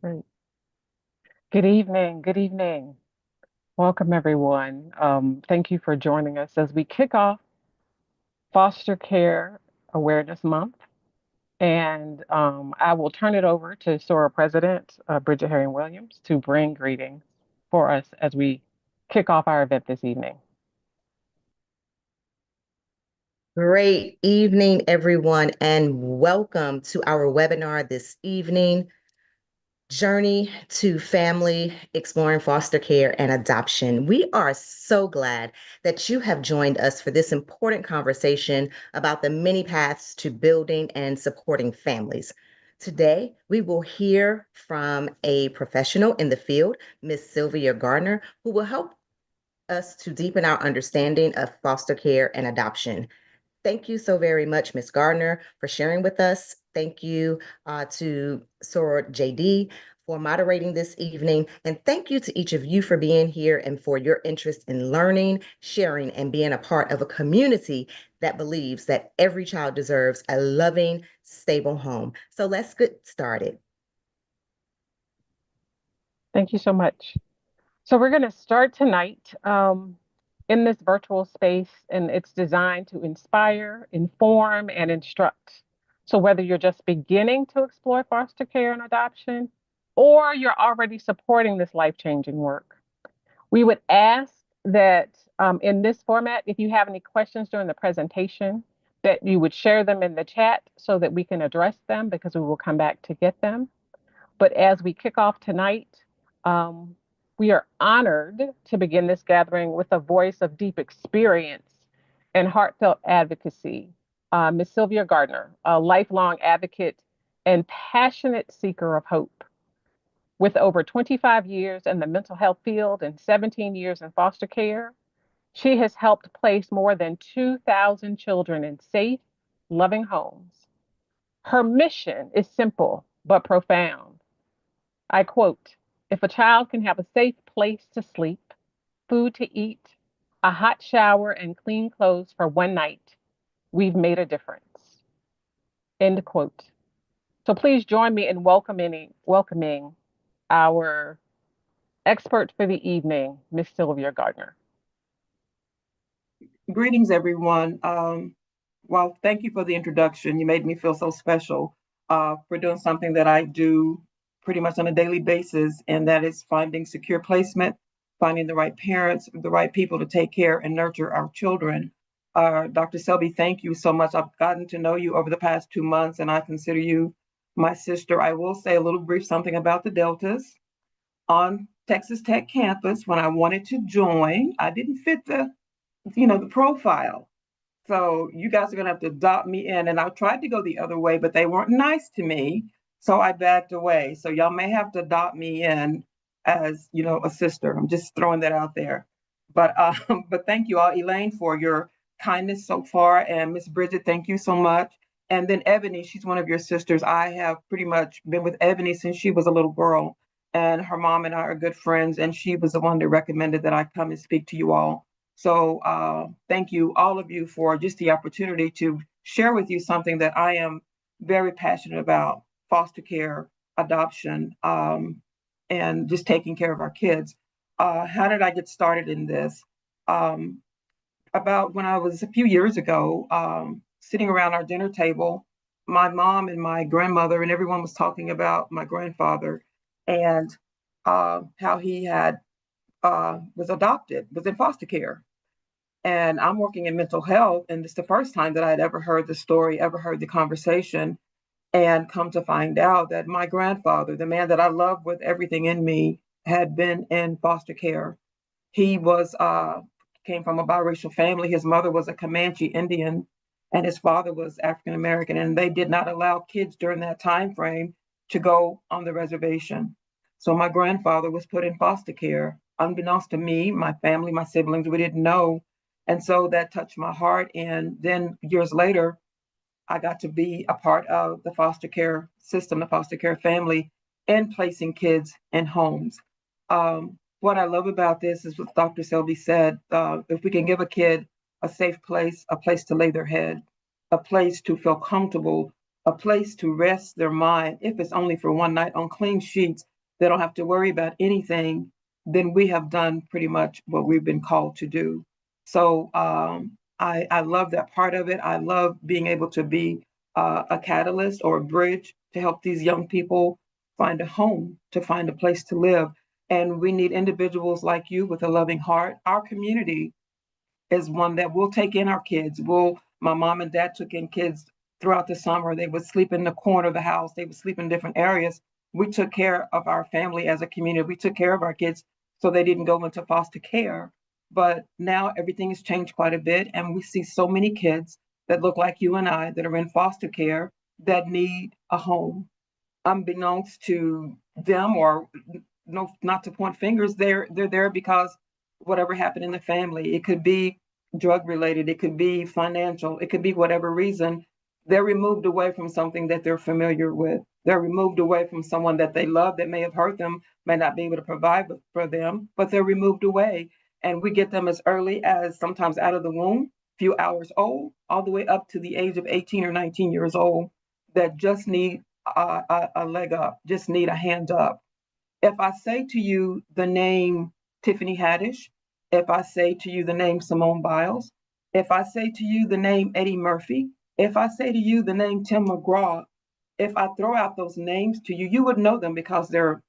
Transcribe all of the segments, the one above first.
Great. Good evening. Good evening. Welcome, everyone. Thank you for joining us as we kick off Foster Care Awareness Month. And I will turn it over to SORA President Bridget Herring Williams to bring greetings for us as we kick off our event this evening. Great evening, everyone, and welcome to our webinar this evening, Journey to Family Exploring Foster Care and Adoption. We are so glad that you have joined us for this important conversation about the many paths to building and supporting families. Today, we will hear from a professional in the field, Ms. Sylvia Gardner, who will help us to deepen our understanding of foster care and adoption. Thank you so very much, Ms. Gardner, for sharing with us. Thank you to Soror JD for moderating this evening. And thank you to each of you for being here and for your interest in learning, sharing, and being a part of a community that believes that every child deserves a loving, stable home. So let's get started. Thank you so much. So, we're going to start tonight in this virtual space, and it's designed to inspire, inform, and instruct. So, whether you're just beginning to explore foster care and adoption, or you're already supporting this life changing work, we would ask that in this format, if you have any questions during the presentation, that you would share them in the chat so that we can address them because we will come back to get them. But as we kick off tonight, um, we are honored to begin this gathering with a voice of deep experience and heartfelt advocacy. Ms. Sylvia Gardner, a lifelong advocate and passionate seeker of hope. With over 25 years in the mental health field and 17 years in foster care, she has helped place more than 2,000 children in safe, loving homes. Her mission is simple but profound. I quote, if a child can have a safe place to sleep, food to eat, a hot shower, and clean clothes for one night, we've made a difference. End quote. So please join me in welcoming our expert for the evening, Miss Sylvia Gardner. Greetings, everyone. Well, thank you for the introduction. You made me feel so special for doing something that I do pretty much on a daily basis, and that is finding secure placement, finding the right parents, the right people to take care and nurture our children. Dr. Selby, thank you so much. I've gotten to know you over the past 2 months, and I consider you my sister. I will say a little brief something about the Deltas. On Texas Tech campus, when I wanted to join, I didn't fit the profile. So you guys are gonna have to adopt me in. And I tried to go the other way, but they weren't nice to me. So I backed away. So y'all may have to adopt me in as, a sister. I'm just throwing that out there. But but thank you all, Elaine, for your kindness so far. And Miss Bridget, thank you so much. And then Ebony, she's one of your sisters. I have pretty much been with Ebony since she was a little girl. And her mom and I are good friends. And she was the one that recommended that I come and speak to you all. So thank you, all of you, for just the opportunity to share with you something that I am very passionate about: foster care, adoption, and just taking care of our kids. How did I get started in this? Um, about when I was a few years ago, sitting around our dinner table, my mom and my grandmother and everyone was talking about my grandfather and how he had was adopted, was in foster care. And I'm working in mental health, and it's the first time that I had ever heard the story, ever heard the conversation, and come to find out that my grandfather, the man that I loved with everything in me, had been in foster care. He was came from a biracial family. His mother was a Comanche Indian, and his father was African American, and they did not allow kids during that time frame to go on the reservation. So my grandfather was put in foster care, unbeknownst to me, my family, my siblings. We didn't know, and so that touched my heart. And then years later, I got to be a part of the foster care system, the foster care family, and placing kids in homes. What I love about this is what Dr. Selby said. If we can give a kid a safe place, a place to lay their head, a place to feel comfortable, a place to rest their mind, if it's only for one night on clean sheets, they don't have to worry about anything, then we have done pretty much what we've been called to do. So I love that part of it. I love being able to be a catalyst or a bridge to help these young people find a home, to find a place to live. And we need individuals like you with a loving heart. Our community is one that will take in our kids. My mom and dad took in kids throughout the summer. They would sleep in the corner of the house. They would sleep in different areas. We took care of our family as a community. We took care of our kids so they didn't go into foster care. But now everything has changed quite a bit, and we see so many kids that look like you and I that are in foster care that need a home. Unbeknownst to them, or no, not to point fingers, they're there because whatever happened in the family. It could be drug related, it could be financial, it could be whatever reason. They're removed away from something that they're familiar with. They're removed away from someone that they love that may have hurt them, may not be able to provide for them, but they're removed away. And we get them as early as sometimes out of the womb, few hours old, all the way up to the age of 18 or 19 years old, that just need a leg up, just need a hand up. If I say to you the name Tiffany Haddish, if I say to you the name Simone Biles, if I say to you the name Eddie Murphy, if I say to you the name Tim McGraw, if I throw out those names to you, you would know them because they're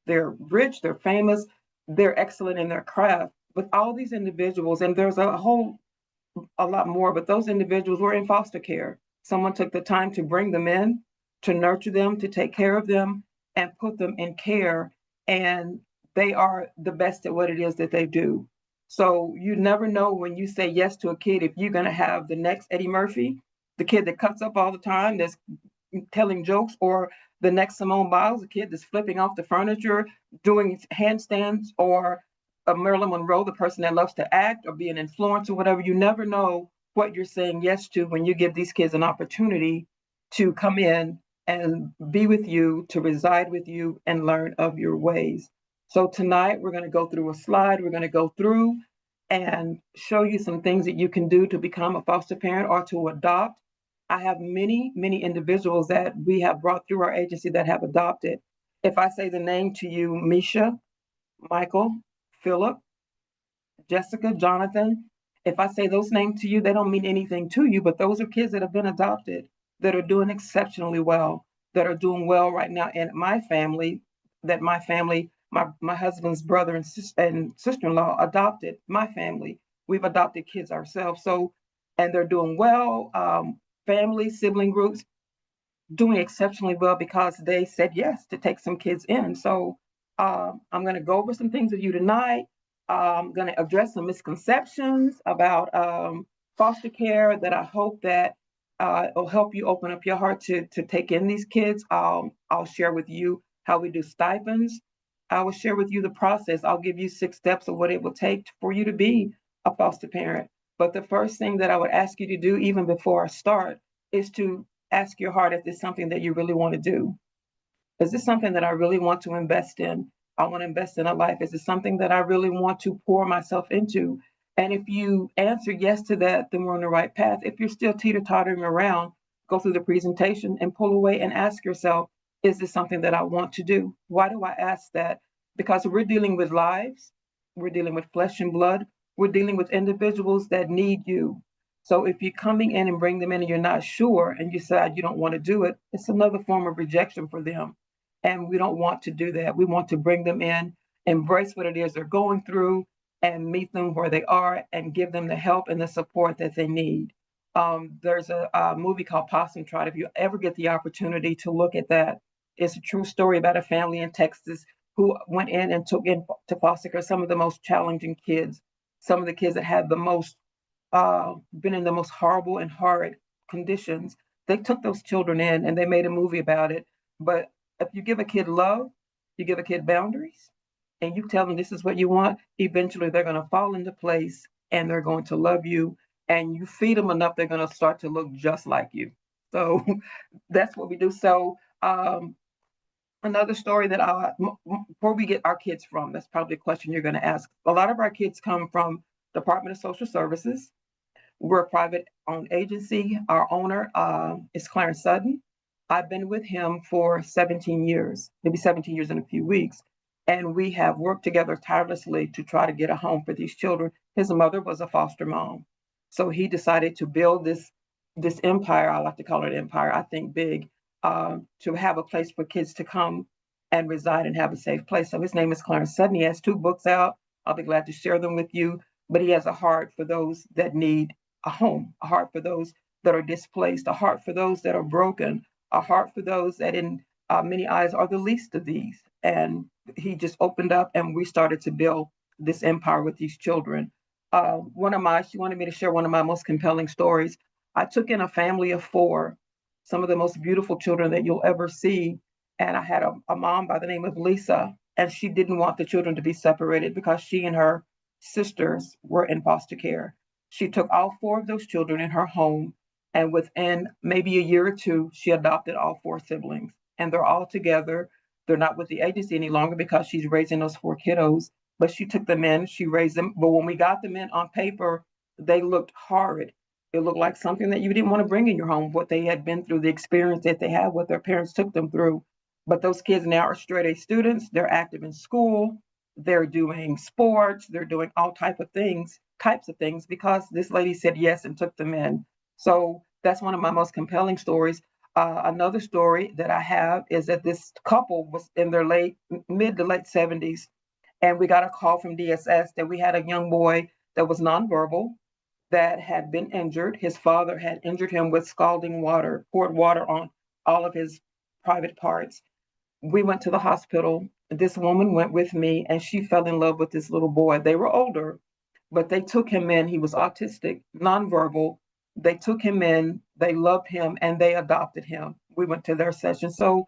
rich, they're famous, they're excellent in their craft. But all these individuals, and there's a lot more, but those individuals were in foster care. Someone took the time to bring them in, to nurture them, to take care of them, and put them in care. And they are the best at what it is that they do. So you never know when you say yes to a kid if you're going to have the next Eddie Murphy, the kid that cuts up all the time, that's telling jokes, or the next Simone Biles, the kid that's flipping off the furniture, doing handstands, or a Marilyn Monroe, the person that loves to act or be an influencer, whatever. You never know what you're saying yes to when you give these kids an opportunity to come in and be with you, to reside with you, and learn of your ways. So tonight we're going to go through a slide. We're going to go through and show you some things that you can do to become a foster parent or to adopt. I have many, many individuals that we have brought through our agency that have adopted. If I say the name to you, Misha, Michael, Philip, Jessica, Jonathan, if I say those names to you, they don't mean anything to you, but those are kids that have been adopted, that are doing exceptionally well, that are doing well right now. And my family, my husband's brother and sister-in-law adopted my family. We've adopted kids ourselves. So, and they're doing well. Family, sibling groups, doing exceptionally well because they said yes to take some kids in. So I'm going to go over some things with you tonight. I'm going to address some misconceptions about foster care that I hope that will help you open up your heart to take in these kids. I'll share with you how we do stipends. I will share with you the process. I'll give you 6 steps of what it will take for you to be a foster parent. But the first thing that I would ask you to do, even before I start, is to ask your heart if it's something that you really want to do. Is this something that I really want to invest in? I want to invest in a life. Is it something that I really want to pour myself into? And if you answer yes to that, then we're on the right path. If you're still teeter-tottering around, go through the presentation and pull away and ask yourself, is this something that I want to do? Why do I ask that? Because we're dealing with lives, we're dealing with flesh and blood, we're dealing with individuals that need you. So if you're coming in and bring them in and you're not sure and you decide you don't want to do it, it's another form of rejection for them. And we don't want to do that. We want to bring them in, embrace what it is they're going through, and meet them where they are and give them the help and the support that they need. There's a movie called Possum Trot. If you ever get the opportunity to look at that, it's a true story about a family in Texas who went in and took into foster care some of the most challenging kids, some of the kids that had the most been in the most horrible and horrid conditions. They took those children in and they made a movie about it. But if you give a kid love, you give a kid boundaries, and you tell them this is what you want, eventually they're going to fall into place and they're going to love you. And you feed them enough, they're going to start to look just like you. So that's what we do. So another story that where we get our kids from, that's probably a question you're going to ask. A lot of our kids come from Department of Social Services. We're a private owned agency. Our owner is Clarence Sutton. I've been with him for 17 years, maybe 17 years in a few weeks. And we have worked together tirelessly to try to get a home for these children. His mother was a foster mom. So he decided to build this empire. I like to call it empire. I think big, to have a place for kids to come and reside and have a safe place. So his name is Clarence Sutton. He has 2 books out. I'll be glad to share them with you. But he has a heart for those that need a home, a heart for those that are displaced, a heart for those that are broken, a heart for those that in many eyes are the least of these. And he just opened up and we started to build this empire with these children. She wanted me to share one of my most compelling stories. I took in a family of 4, some of the most beautiful children that you'll ever see. And I had a mom by the name of Lisa, and she didn't want the children to be separated because she and her sisters were in foster care. She took all 4 of those children in her home, and within maybe a year or 2, she adopted all 4 siblings. And they're all together. They're not with the agency any longer because she's raising those 4 kiddos, but she took them in, she raised them. But when we got them in on paper, they looked horrid. It looked like something that you didn't want to bring in your home, what they had been through, the experience that they had, what their parents took them through. But those kids now are straight A students. They're active in school. They're doing sports. They're doing all types of things because this lady said yes and took them in. So that's one of my most compelling stories. Another story that I have is that this couple was in their mid to late 70s, and we got a call from DSS that we had a young boy that was nonverbal that had been injured. His father had injured him with scalding water, poured water on all of his private parts. We went to the hospital. This woman went with me and she fell in love with this little boy. They were older, but they took him in. He was autistic, nonverbal. They took him in, they loved him, and they adopted him. We went to their session. So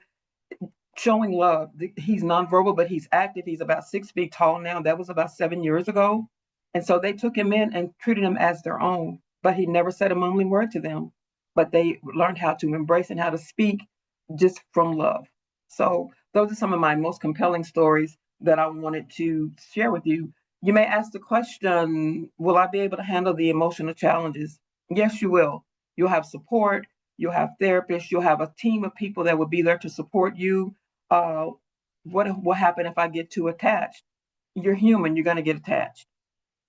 showing love. He's nonverbal, but he's active. He's about 6 feet tall now. That was about 7 years ago. And so they took him in and treated him as their own, but he never said a mumbling word to them. But they learned how to embrace and how to speak just from love. So those are some of my most compelling stories that I wanted to share with you. You may ask the question, will I be able to handle the emotional challenges? Yes, you will. You'll have support, you'll have therapists, you'll have a team of people that will be there to support you. uh, what will happen if I get too attached? You're human, you're going to get attached.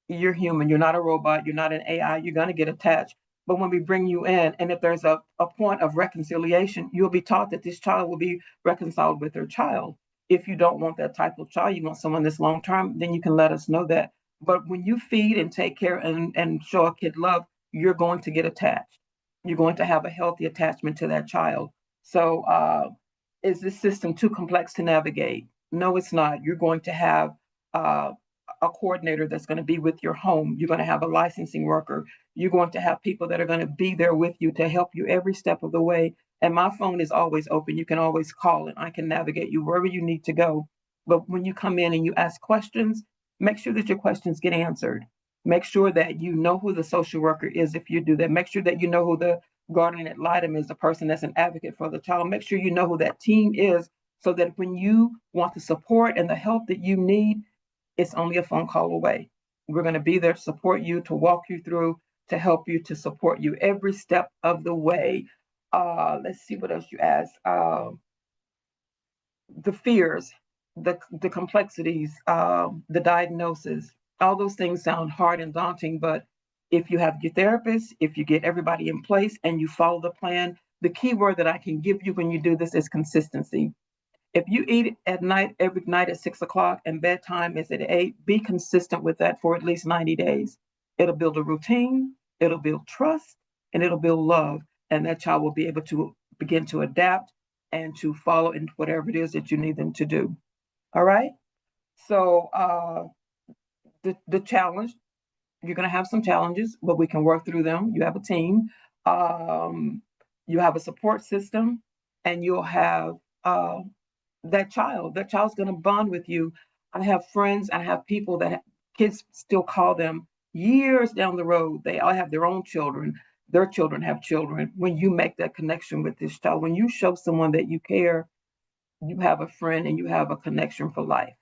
You're human, you're not a robot, you're not an AI, you're going to get attached. But when we bring you in, and if there's a point of reconciliation, you'll be taught that this child will be reconciled with their child. If you don't want that type of child, you want someone that's long term, then you can let us know that. But when you feed and take care and show a kid love, you're going to get attached. You're going to have a healthy attachment to that child. So, is this system too complex to navigate? No, it's not. You're going to have uh, a coordinator that's going to be with your home. You're going to have a licensing worker. You're going to have people that are going to be there with you to help you every step of the way. And my phone is always open. You can always call and I can navigate you wherever you need to go. But when you come in and you ask questions, make sure that your questions get answered. Make sure that you know who the social worker is if you do that. Make sure that you know who the guardian ad litem is, the person that's an advocate for the child. Make sure you know who that team is so that when you want the support and the help that you need, it's only a phone call away. We're going to be there to support you, to walk you through, to help you, to support you every step of the way. Let's see what else you asked. The fears, the complexities, the diagnosis, all those things sound hard and daunting, but if you have your therapist, if you get everybody in place and you follow the plan, the key word that I can give you when you do this is consistency. If you eat at night, every night at 6 o'clock and bedtime is at 8, be consistent with that for at least 90 days. It'll build a routine, it'll build trust, and it'll build love. And that child will be able to begin to adapt and to follow in whatever it is that you need them to do. All right. So the challenge, you're going to have some challenges, but we can work through them. You have a team, um, you have a support system, and you'll have that child. That child's going to bond with you. I have friends, I have people that kids still call them years down the road. They all have their own children. Their children have children. When you make that connection with this child, when you show someone that you care, you have a friend and you have a connection for life.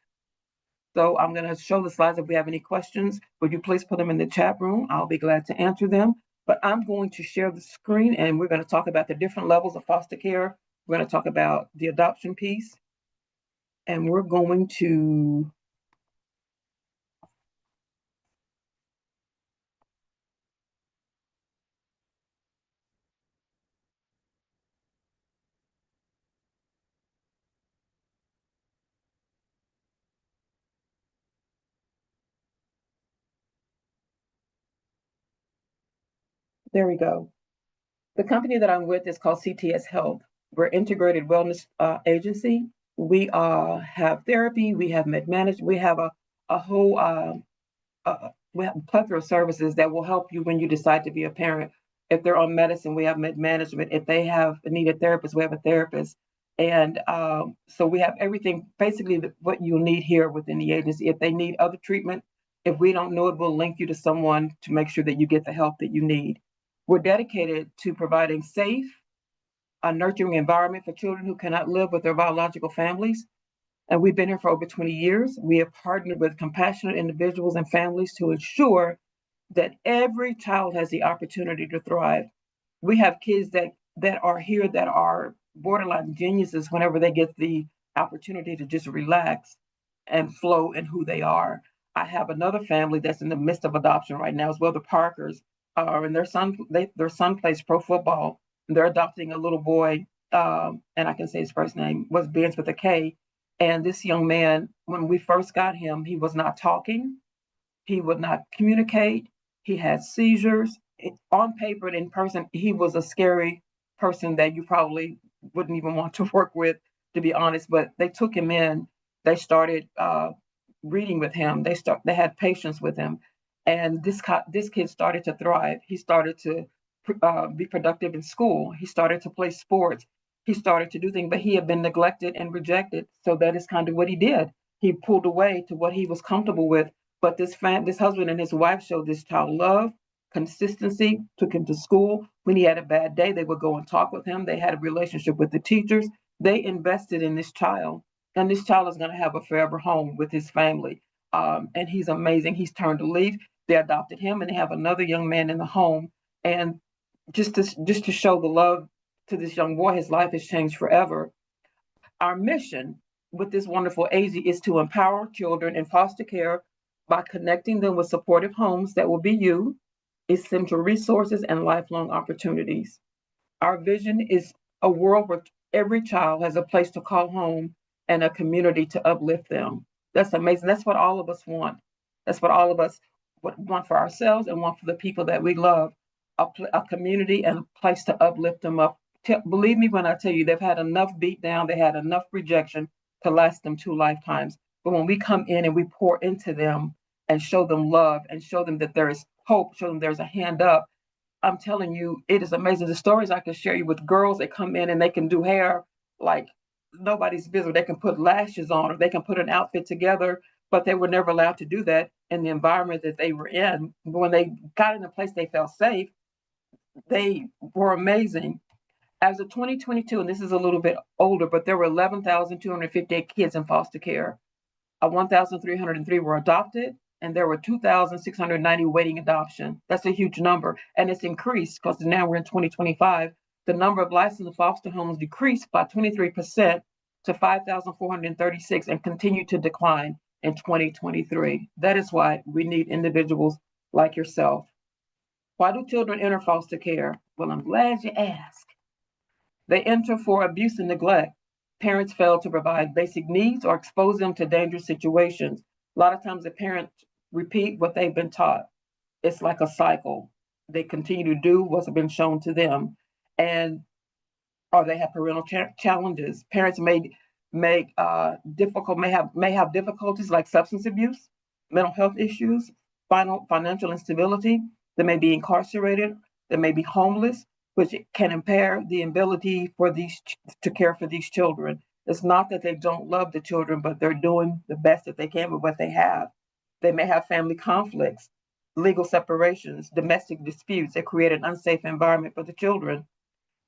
So I'm going to show the slides. If we have any questions, would you please put them in the chat room? I'll be glad to answer them. But I'm going to share the screen and we're going to talk about the different levels of foster care We're going to talk about the adoption piece, and we're going to there we go. The company that I'm with is called CTS Health. We're integrated wellness agency. We have therapy, we have med management, we have a whole we have a plethora of services that will help you when you decide to be a parent. If they're on medicine, we have med management. If they have need a therapist, we have a therapist. And so we have everything, basically what you need here within the agency. If they need other treatment, if we don't know it, we'll link you to someone to make sure that you get the help that you need. We're dedicated to providing safe, a nurturing environment for children who cannot live with their biological families. And we've been here for over 20 years. We have partnered with compassionate individuals and families to ensure that every child has the opportunity to thrive. We have kids that are here that are borderline geniuses whenever they get the opportunity to just relax and flow in who they are. I have another family that's in the midst of adoption right now as well. The Parkers are, and their son plays pro football. And they're adopting a little boy, and I can say his first name was begins with a K. And this young man, when we first got him, he was not talking. He would not communicate. He had seizures. On paper and in person, he was a scary person that you probably wouldn't even want to work with, to be honest. But they took him in. They started reading with him. They had patience with him, and this kid started to thrive. He started to be productive in school. He started to play sports. He started to do things, but he had been neglected and rejected. So that is kind of what he did. He pulled away to what he was comfortable with. But this husband and his wife showed this child love, consistency, took him to school. When he had a bad day, they would go and talk with him. They had a relationship with the teachers. They invested in this child, and this child is going to have a forever home with his family. And he's amazing. He's turned a leaf. They adopted him, and they have another young man in the home. And just to show the love to this young boy, his life has changed forever. Our mission with this wonderful agency is to empower children in foster care by connecting them with supportive homes that will be you, essential resources, and lifelong opportunities. Our vision is a world where every child has a place to call home and a community to uplift them. That's amazing. That's what all of us want. That's what all of us want for ourselves and want for the people that we love. A community and a place to uplift them up. Believe me when I tell you, they've had enough beat down, they had enough rejection to last them 2 lifetimes. But when we come in and we pour into them and show them love and show them that there is hope, show them there's a hand up, I'm telling you, it is amazing. The stories I can share you with girls that come in and they can do hair like nobody's business. They can put lashes on or they can put an outfit together, but they were never allowed to do that in the environment that they were in. When they got in a place they felt safe, they were amazing. As of 2022, and this is a little bit older, but there were 11,258 kids in foster care. 1,303 were adopted, and there were 2,690 waiting adoption. That's a huge number, and it's increased because now we're in 2025. The number of licensed foster homes decreased by 23% to 5,436 and continued to decline in 2023. That is why we need individuals like yourself. Why do children enter foster care? Well, I'm glad you asked. They enter for abuse and neglect. Parents fail to provide basic needs or expose them to dangerous situations. A lot of times the parents repeat what they've been taught. It's like a cycle. They continue to do what's been shown to them. And or they have parental challenges. Parents may have difficulties like substance abuse, mental health issues, financial instability. They may be incarcerated. They may be homeless, which can impair the ability for these to care for these children. It's not that they don't love the children, but they're doing the best that they can with what they have. They may have family conflicts, legal separations, domestic disputes that create an unsafe environment for the children.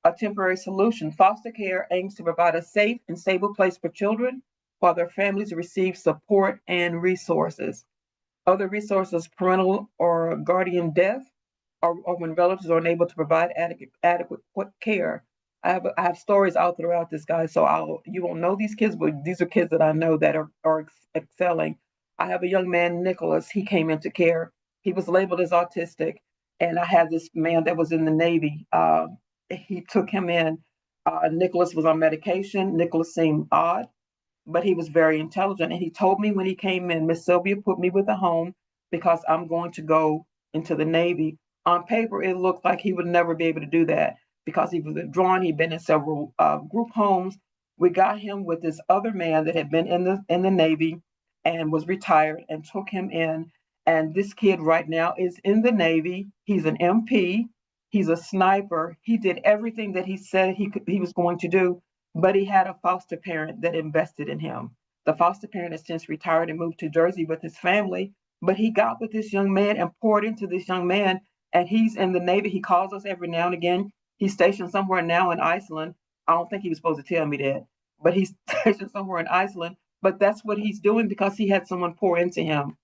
A temporary solution. Foster care aims to provide a safe and stable place for children while their families receive support and resources. Other resources, parental or guardian death, or when relatives are unable to provide adequate care. I have stories all throughout this, guy. So you won't know these kids, but these are kids that I know that are excelling. I have a young man, Nicholas. He came into care. He was labeled as autistic, and I had this man that was in the Navy. He took him in. Nicholas was on medication. Nicholas seemed odd, but he was very intelligent. And he told me when he came in, Miss Sylvia put me with a home because I'm going to go into the Navy. On paper, it looked like he would never be able to do that because he was withdrawn. He'd been in several group homes. We got him with this other man that had been in the Navy and was retired, and took him in. And this kid right now is in the Navy. He's an MP. He's a sniper. He did everything that he said he was going to do, but he had a foster parent that invested in him. The foster parent has since retired and moved to Jersey with his family, but he got with this young man and poured into this young man, and he's in the Navy. He calls us every now and again. He's stationed somewhere now in Iceland. I don't think he was supposed to tell me that, but he's stationed somewhere in Iceland. But that's what he's doing because he had someone pour into him.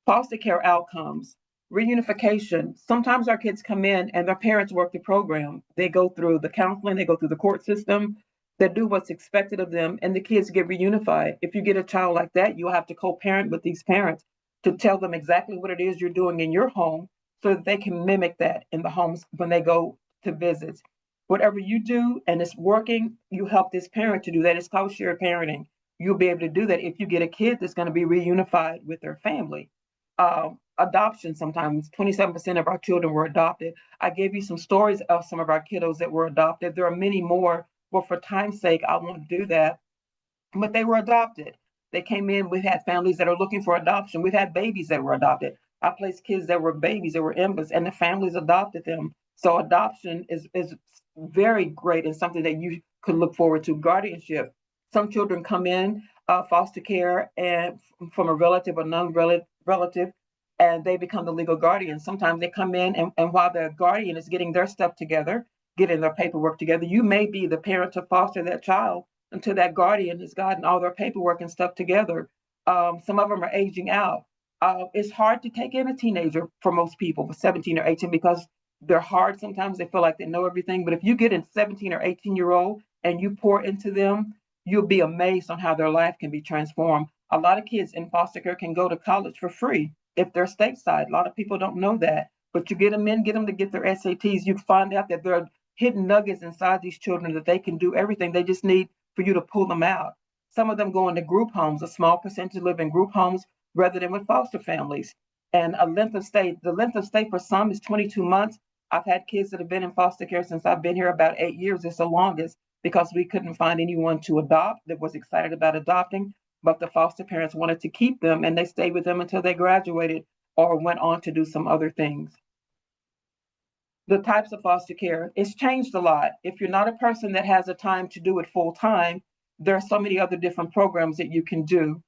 Foster care outcomes, reunification. Sometimes our kids come in and their parents work the program. They go through the counseling, they go through the court system, they do what's expected of them, and the kids get reunified. If you get a child like that, you'll have to co-parent with these parents to tell them exactly what it is you're doing in your home so that they can mimic that in the homes when they go to visits. Whatever you do and it's working, you help this parent to do that. It's called shared parenting. You'll be able to do that if you get a kid that's going to be reunified with their family. Adoption, sometimes 27% of our children were adopted. I gave you some stories of some of our kiddos that were adopted. There are many more, but for time's sake, I won't do that. But they were adopted. They came in. We've had families that are looking for adoption. We've had babies that were adopted. I placed kids that were babies, that were infants, and the families adopted them. So adoption is very great and something that you could look forward to. Guardianship. Some children come in foster care and from a relative or non-relative, and they become the legal guardian. Sometimes they come in, and while the guardian is getting their stuff together, getting their paperwork together, you may be the parent to foster that child until that guardian has gotten all their paperwork and stuff together. Some of them are aging out. It's hard to take in a teenager for most people, 17 or 18, because they're hard. Sometimes they feel like they know everything. But if you get a 17 or 18-year-old and you pour into them, you'll be amazed on how their life can be transformed. A lot of kids in foster care can go to college for free if they're stateside. A lot of people don't know that. But you get them in, get them to get their SATs, you find out that there are hidden nuggets inside these children that they can do everything. They just need for you to pull them out. Some of them go into group homes. A small percentage live in group homes rather than with foster families. And the length of stay for some is 22 months. I've had kids that have been in foster care since I've been here, about 8 years. It's the longest, because we couldn't find anyone to adopt that was excited about adopting, but the foster parents wanted to keep them, and they stayed with them until they graduated or went on to do some other things. The types of foster care, it's changed a lot. If you're not a person that has the time to do it full time, there are so many other different programs that you can do.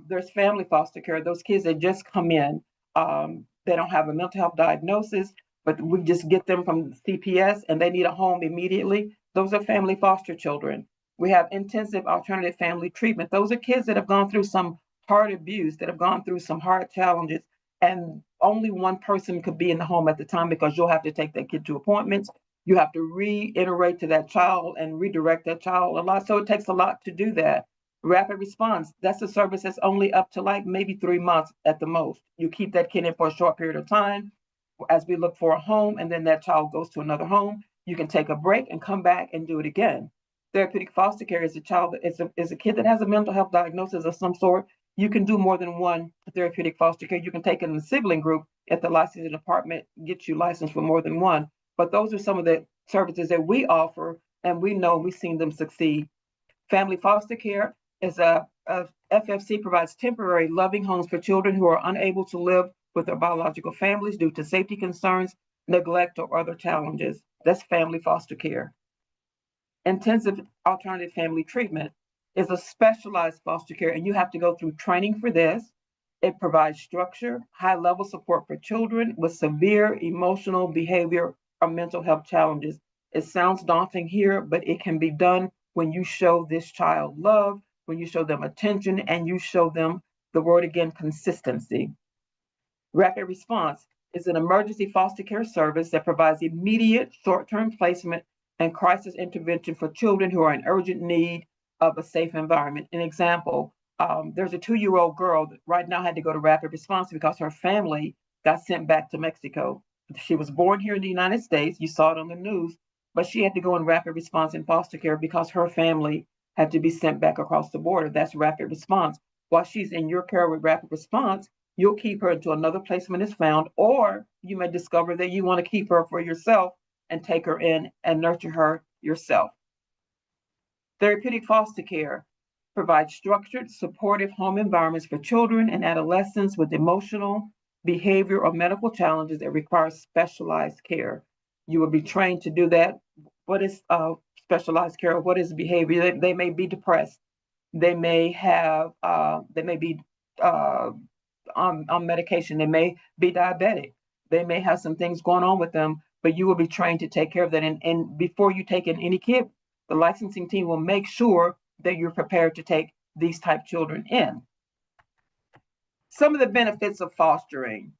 There's family foster care, those kids that just come in, they don't have a mental health diagnosis, but we just get them from CPS and they need a home immediately. Those are family foster children. We have intensive alternative family treatment. Those are kids that have gone through some hard abuse, that have gone through some hard challenges, and only one person could be in the home at the time, because you'll have to take that kid to appointments. You have to reiterate to that child and redirect that child a lot. So it takes a lot to do that. Rapid response, that's a service that's only up to like maybe 3 months at the most. You keep that kid in for a short period of time as we look for a home, and then that child goes to another home. You can take a break and come back and do it again. Therapeutic foster care is a kid that has a mental health diagnosis of some sort. You can do more than one therapeutic foster care. You can take it in the sibling group at the licensing department, get you licensed for more than one. But those are some of the services that we offer, and we know we've seen them succeed. Family foster care is a FFC provides temporary loving homes for children who are unable to live with their biological families due to safety concerns, neglect, or other challenges. That's family foster care. Intensive alternative family treatment is a specialized foster care, and you have to go through training for this. It provides structure, high level support for children with severe emotional, behavior, or mental health challenges. It sounds daunting here, but it can be done when you show this child love, when you show them attention, and you show them, the word again, consistency. Rapid response is an emergency foster care service that provides immediate short-term placement and crisis intervention for children who are in urgent need of a safe environment. An example, there's a 2-year-old girl that right now had to go to rapid response because her family got sent back to Mexico. She was born here in the United States. You saw it on the news, but she had to go in rapid response in foster care because her family had to be sent back across the border. That's rapid response. While she's in your care with rapid response, you'll keep her until another placement is found, or you may discover that you want to keep her for yourself and take her in and nurture her yourself. Therapeutic foster care provides structured, supportive home environments for children and adolescents with emotional, behavior, or medical challenges that require specialized care. You will be trained to do that. What is specialized care? What is behavior? They may be depressed. They may have. They may be on medication. They may be diabetic. They may have some things going on with them, but you will be trained to take care of that. And before you take in any kid, the licensing team will make sure that you're prepared to take these type children in. Some of the benefits of fostering: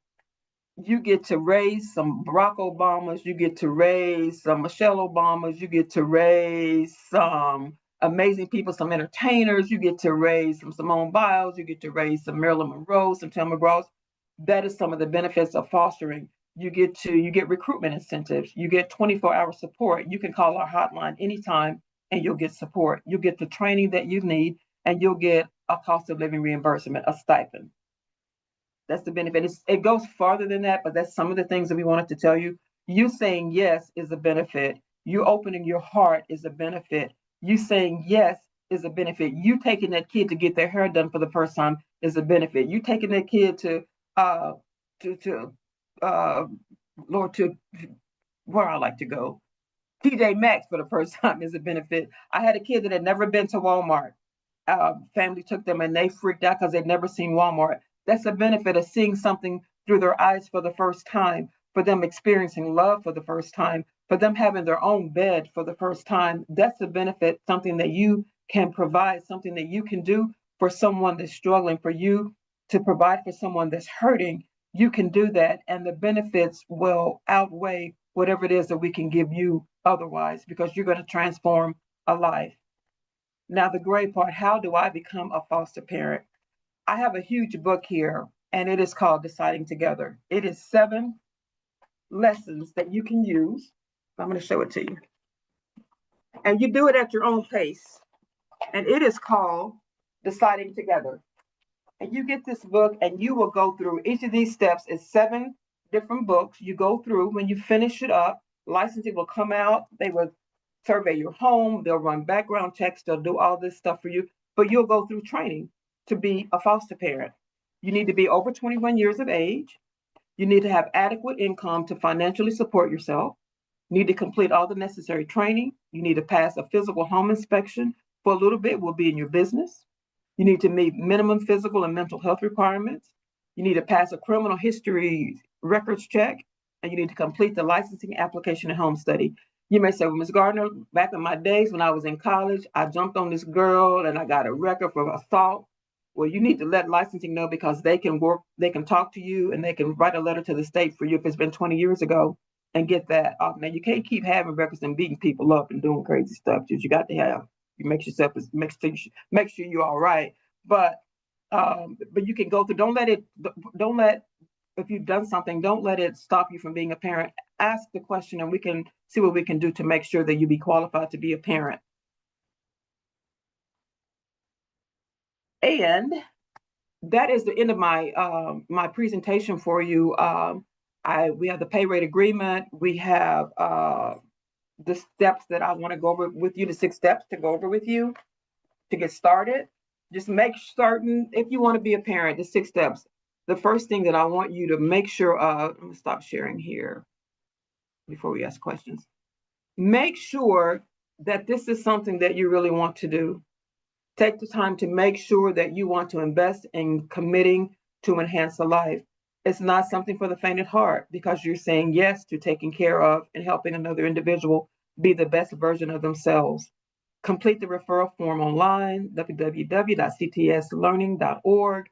you get to raise some Barack Obamas, you get to raise some Michelle Obamas, you get to raise some amazing people, some entertainers, you get to raise some Simone Biles, you get to raise some Marilyn Monroe, some Tim McGraws. That is some of the benefits of fostering. You get recruitment incentives, you get 24-hour support. You can call our hotline anytime and you'll get support. You'll get the training that you need, and you'll get a cost of living reimbursement, a stipend. That's the benefit. It goes farther than that, but that's some of the things that we wanted to tell you. You saying yes is a benefit. You opening your heart is a benefit. You saying yes is a benefit. You taking that kid to get their hair done for the first time is a benefit. You taking that kid to Lord, to where I like to go, TJ Maxx for the first time is a benefit. I had a kid that had never been to Walmart. Family took them and they freaked out because they'd never seen Walmart. That's a benefit of seeing something through their eyes for the first time, for them experiencing love for the first time, for them having their own bed for the first time. That's a benefit, something that you can provide, something that you can do for someone that's struggling, for you to provide for someone that's hurting. You can do that, and the benefits will outweigh whatever it is that we can give you otherwise, because you're going to transform a life. Now, the great part: how do I become a foster parent? I have a huge book here, and it is called Deciding Together. It is 7 lessons that you can use. I'm going to show it to you. And you do it at your own pace. And it is called Deciding Together. And you get this book and you will go through each of these steps. It's 7 different books you go through. When you finish it up, licensing will come out. They will survey your home. They'll run background checks. They'll do all this stuff for you. But you'll go through training to be a foster parent. You need to be over 21 years of age. You need to have adequate income to financially support yourself. You need to complete all the necessary training. You need to pass a physical home inspection for a little bit. Will be in your business. You need to meet minimum physical and mental health requirements. You need to pass a criminal history records check, and you need to complete the licensing application and home study. You may say, well, Ms. Gardner, back in my days when I was in college, I jumped on this girl and I got a record for assault. Well, you need to let licensing know, because they can talk to you, and they can write a letter to the state for you if it's been 20 years ago and get that off. Now, you can't keep having records and beating people up and doing crazy stuff. You got to have, you make sure you're all right. But you can go through. Don't let, if you've done something, don't let it stop you from being a parent. Ask the question, and we can see what we can do to make sure that you be qualified to be a parent. And that is the end of my presentation for you. We have the pay rate agreement. We have the steps that I want to go over with you, the 6 steps to go over with you to get started. Just make certain, if you want to be a parent, the 6 steps. The first thing that I want you to make sure of, I'm going to stop sharing here before we ask questions. Make sure that this is something that you really want to do. Take the time to make sure that you want to invest in committing to enhance a life. It's not something for the faint of heart, because you're saying yes to taking care of and helping another individual be the best version of themselves. Complete the referral form online, www.ctslearning.org.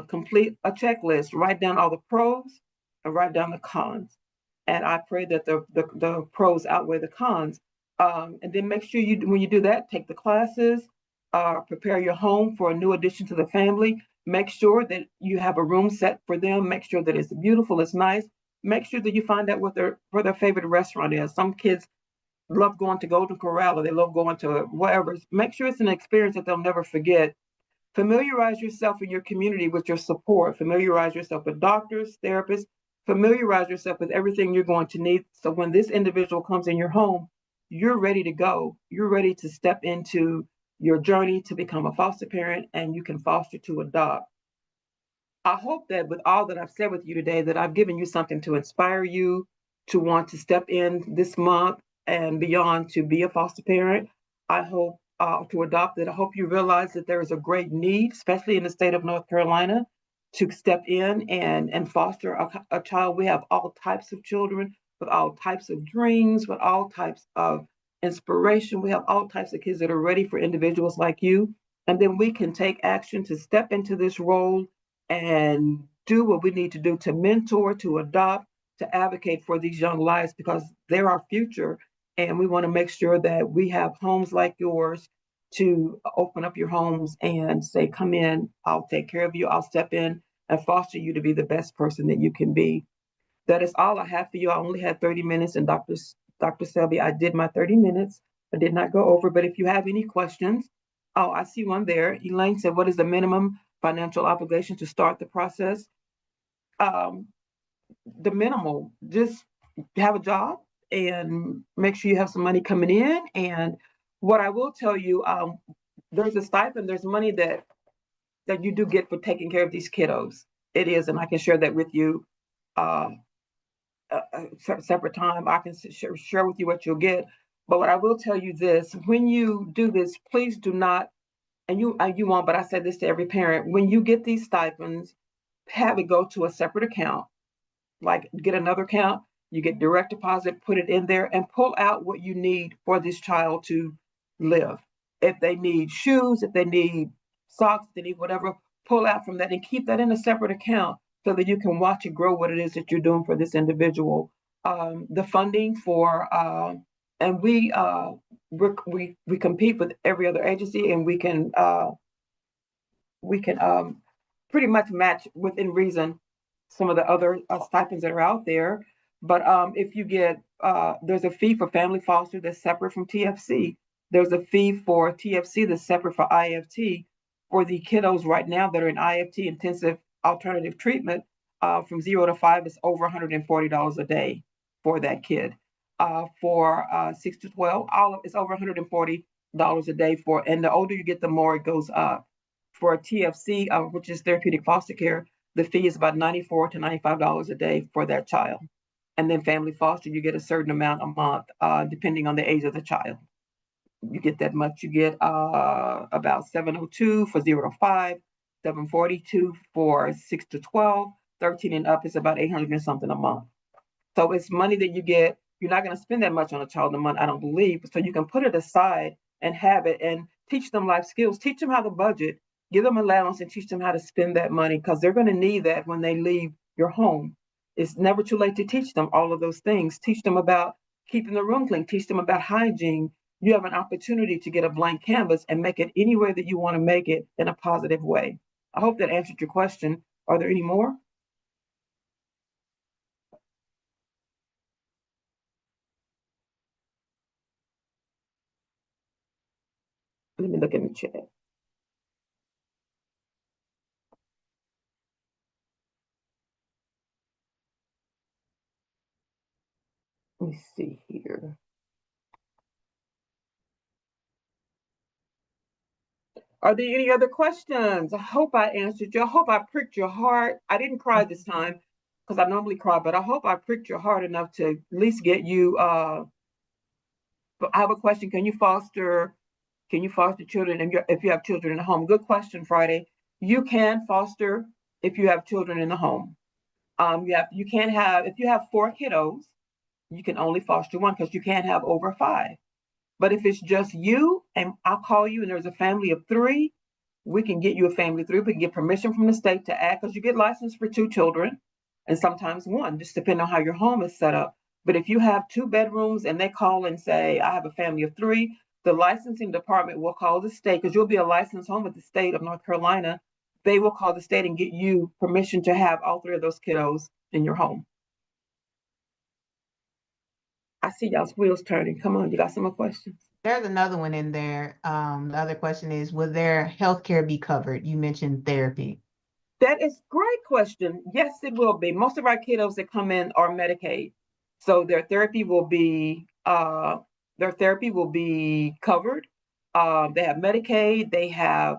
Complete a checklist, write down all the pros and write down the cons. And I pray that the pros outweigh the cons. And then make sure when you do that, take the classes, prepare your home for a new addition to the family. Make sure that you have a room set for them. Make sure that it's beautiful, it's nice. Make sure that you find out where their favorite restaurant is. Some kids love going to Golden Corral, or they love going to whatever. Make sure it's an experience that they'll never forget. Familiarize yourself in your community with your support. Familiarize yourself with doctors, therapists. Familiarize yourself with everything you're going to need. So when this individual comes in your home, you're ready to go. You're ready to step into your journey to become a foster parent, and you can foster to adopt. I hope that with all that I've said with you today, that I've given you something to inspire you to want to step in this month and beyond to be a foster parent. I hope to adopt it. I hope you realize that there is a great need, especially in the state of North Carolina, to step in and foster a child. We have all types of children with all types of dreams, with all types of inspiration. We have all types of kids that are ready for individuals like you. And then we can take action to step into this role and do what we need to do to mentor, to adopt, to advocate for these young lives, because they're our future. And we want to make sure that we have homes like yours to open up your homes and say, come in, I'll take care of you, I'll step in and foster you to be the best person that you can be. That is all I have for you. I only had 30 minutes, and Dr. Selby, I did my 30 minutes. I did not go over, but if you have any questions, oh, I see one there. Elaine said, what is the minimum financial obligation to start the process? Um, the minimal, just have a job and make sure you have some money coming in. And what I will tell you, there's a stipend, there's money that you do get for taking care of these kiddos. It is, and I can share that with you uh, a separate time. I can share with you what you'll get. But what I will tell you this: when you do this, please do not, and you won't. But I said this to every parent: when you get these stipends, have it go to a separate account. Like, get another account, you get direct deposit, put it in there, and pull out what you need for this child to live. If they need shoes, if they need socks, if they need whatever, pull out from that and keep that in a separate account so that you can watch it grow what it is that you're doing for this individual. The funding for and we compete with every other agency, and we can pretty much match within reason some of the other stipends that are out there. But if you get, there's a fee for family foster that's separate from TFC. There's a fee for TFC that's separate for IFT. For the kiddos right now that are in IFT, intensive alternative treatment, from 0 to 5, it's over $140 a day for that kid. For 6 to 12, it's over $140 a day for, and the older you get, the more it goes up. For TFC, which is therapeutic foster care, the fee is about $94 to $95 a day for that child. And then family foster, you get a certain amount a month, depending on the age of the child. You get that much. You get about $702 for 0 to 5, $742 for 6 to 12, 13 and up is about $800 and something a month. So it's money that you get. You're not going to spend that much on a child a month, I don't believe. So you can put it aside and have it and teach them life skills. Teach them how to budget. Give them allowance and teach them how to spend that money, because they're going to need that when they leave your home. It's never too late to teach them all of those things. Teach them about keeping the room clean. Teach them about hygiene. You have an opportunity to get a blank canvas and make it any way that you want to make it in a positive way. I hope that answered your question. Are there any more? Let me look in the chat. Let me see here. Are there any other questions? I hope I answered you. I hope I pricked your heart. I didn't cry this time because I normally cry, but I hope I pricked your heart enough to at least get you. I have a question. Can you foster children if you have children in the home? Good question, Friday. You can foster if you have children in the home. You can't have, if you have 4 kiddos, you can only foster one, because you can't have over 5. But if it's just you and I'll call you and there's a family of 3, we can get you a family of 3. We can get permission from the state to add, because you get licensed for 2 children and sometimes 1, just depending on how your home is set up. But if you have 2 bedrooms and they call and say, I have a family of 3, the licensing department will call the state, because you'll be a licensed home with the state of North Carolina. They will call the state and get you permission to have all 3 of those kiddos in your home. I see y'all's wheels turning. Come on, you got some more questions? There's another one in there. The other question is, will their healthcare be covered? You mentioned therapy. That is a great question. Yes, it will be. Most of our kiddos that come in are Medicaid, so their therapy will be covered. They have Medicaid. They have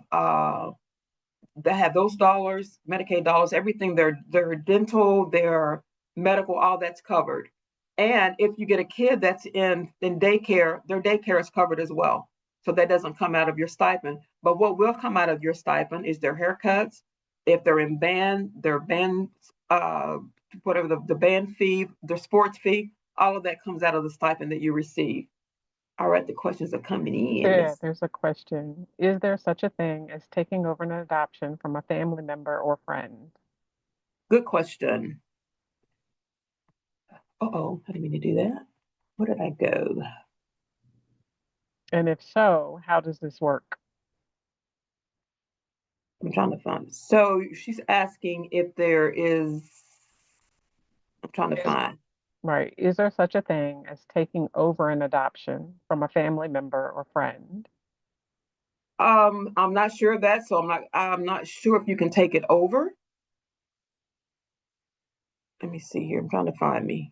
those dollars, Medicaid dollars, everything. Their dental, their medical, all that's covered. And if you get a kid that's in daycare, their daycare is covered as well. So that doesn't come out of your stipend. But what will come out of your stipend is their haircuts. If they're in band, their band, whatever the band fee, their sports fee, all of that comes out of the stipend that you receive. All right, the questions are coming in. Yeah, there's a question. Is there such a thing as taking over an adoption from a family member or friend? Good question. Uh-oh, I didn't mean to do that. Where did I go? And if so, how does this work? I'm trying to find. So she's asking if there is. I'm trying to find. Right. Is there such a thing as taking over an adoption from a family member or friend? I'm not sure of that, so I'm not sure if you can take it over. Let me see here. I'm trying to find me.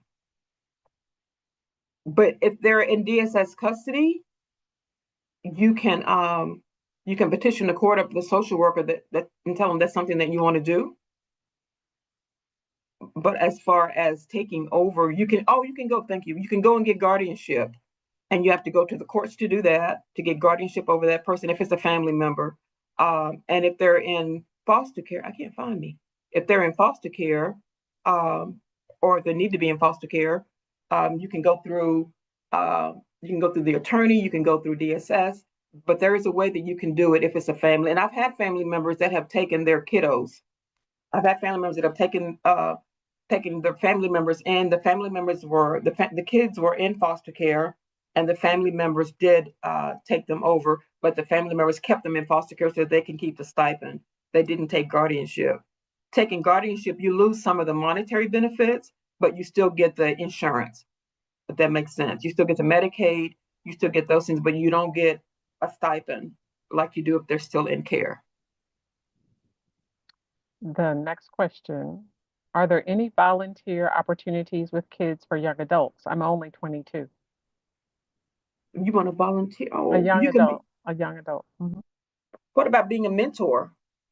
But if they're in DSS custody, you can petition the court of the social worker that and tell them that's something that you want to do. But as far as taking over, you can go, thank you. You can go and get guardianship. And you have to go to the courts to do that, to get guardianship over that person if it's a family member. And if they're in foster care, I can't find me. If they're in foster care, or they need to be in foster care, you can go through the attorney, you can go through DSS, but there is a way that you can do it if it's a family. And I've had family members that have taken their kiddos. I've had family members that have taken their family members in. The family members were the kids were in foster care, and the family members did take them over, but the family members kept them in foster care so that they can keep the stipend. They didn't take guardianship. Taking guardianship, you lose some of the monetary benefits, but you still get the insurance, if that makes sense. You still get the Medicaid, you still get those things, but you don't get a stipend like you do if they're still in care. The next question, are there any volunteer opportunities with kids for young adults? I'm only 22. You want to volunteer? Oh, A young you can adult. A young adult. Mhm. What about being a mentor?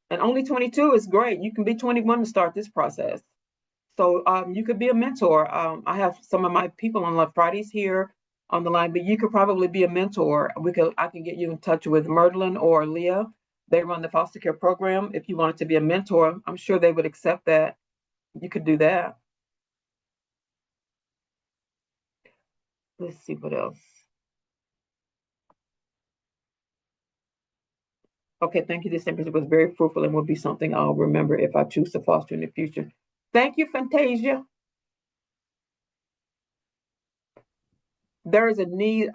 And only 22 is great. You can be 21 to start this process. So you could be a mentor. I have some of my people on Fridays here on the line, but you could probably be a mentor. I can get you in touch with Myrtlin or Leah. They run the foster care program. If you wanted to be a mentor, I'm sure they would accept that. You could do that. Let's see what else. Okay, thank you. This episode was very fruitful and will be something I'll remember if I choose to foster in the future. Thank you, Fantasia. There is a need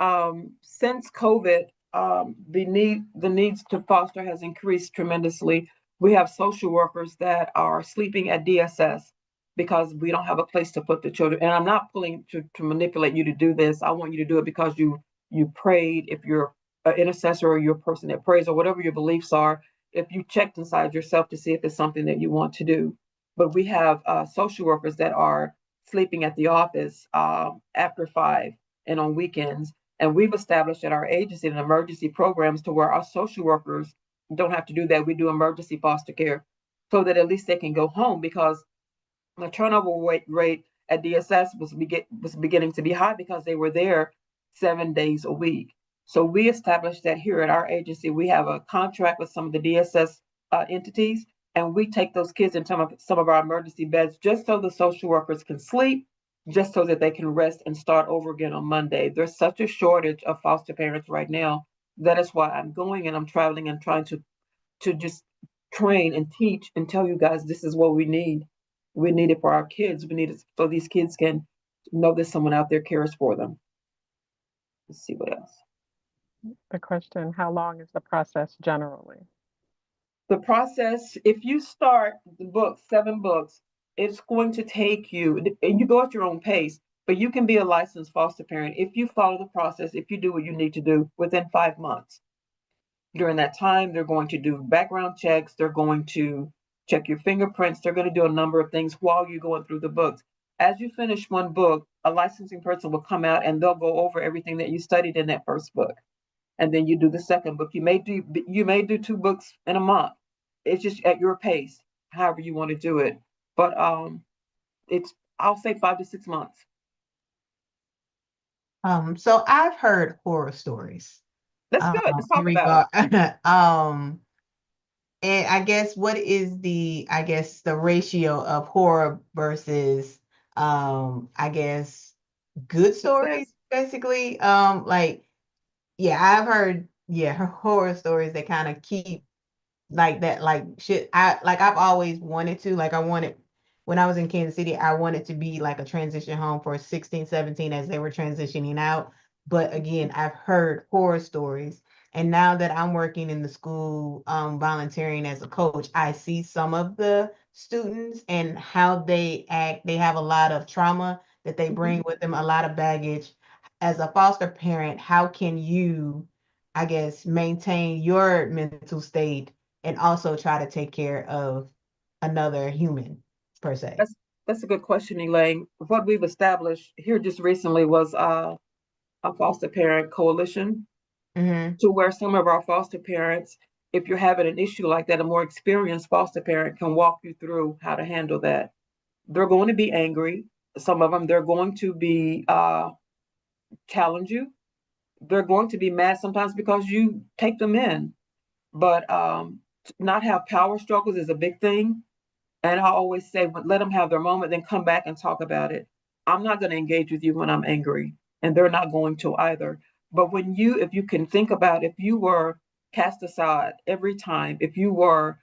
since COVID. The needs to foster has increased tremendously. We have social workers that are sleeping at DSS because we don't have a place to put the children. And I'm not pulling to manipulate you to do this. I want you to do it because you prayed. If you're an intercessor or you're a person that prays or whatever your beliefs are, if you checked inside yourself to see if it's something that you want to do. But we have social workers that are sleeping at the office after 5 and on weekends. And we've established at our agency an emergency programs to where our social workers don't have to do that. We do emergency foster care so that at least they can go home, because the turnover rate at DSS was beginning to be high because they were there 7 days a week. So we established that here at our agency. We have a contract with some of the DSS entities, and we take those kids in some of our emergency beds just so the social workers can sleep, just so that they can rest and start over again on Monday. There's such a shortage of foster parents right now. That is why I'm going and I'm traveling and trying to just train and teach and tell you guys this is what we need. We need it for our kids. We need it so these kids can know that someone out there cares for them. Let's see what else. The question, how long is the process generally? The process, if you start the book, 7 books, it's going to take you, and you go at your own pace, but you can be a licensed foster parent if you follow the process, if you do what you need to do within 5 months. During that time, they're going to do background checks, they're going to check your fingerprints, they're going to do a number of things while you're going through the books. As you finish one book, a licensing person will come out and they'll go over everything that you studied in that first book. And then you do the second book. You may do 2 books in a month. It's just at your pace, however you want to do it. But it's, I'll say 5 to 6 months. So I've heard horror stories. That's good. Let's talk in about it. regard, and I guess what is the ratio of horror versus I guess good stories, Success. basically. Like, yeah, I've heard, yeah, horror stories that kind of keep like that, like shit. I've always wanted to, like, I wanted, when I was in Kansas City, I wanted to be like a transition home for 16, 17 as they were transitioning out. But again, I've heard horror stories. And now that I'm working in the school, volunteering as a coach, I see some of the students and how they act. They have a lot of trauma that they bring with them, a lot of baggage. As a foster parent, how can you, I guess, maintain your mental state and also try to take care of another human per se? That's a good question, Elaine. What we've established here just recently was a foster parent coalition, Mm-hmm. to where some of our foster parents, if you're having an issue like that, a more experienced foster parent can walk you through how to handle that. They're going to be angry. Some of them, they're going to be challenge you. They're going to be mad sometimes because you take them in. But not have power struggles is a big thing. And I always say, let them have their moment, then come back and talk about it. I'm not going to engage with you when I'm angry, and they're not going to either. But if you can think about, if you were cast aside every time, if you were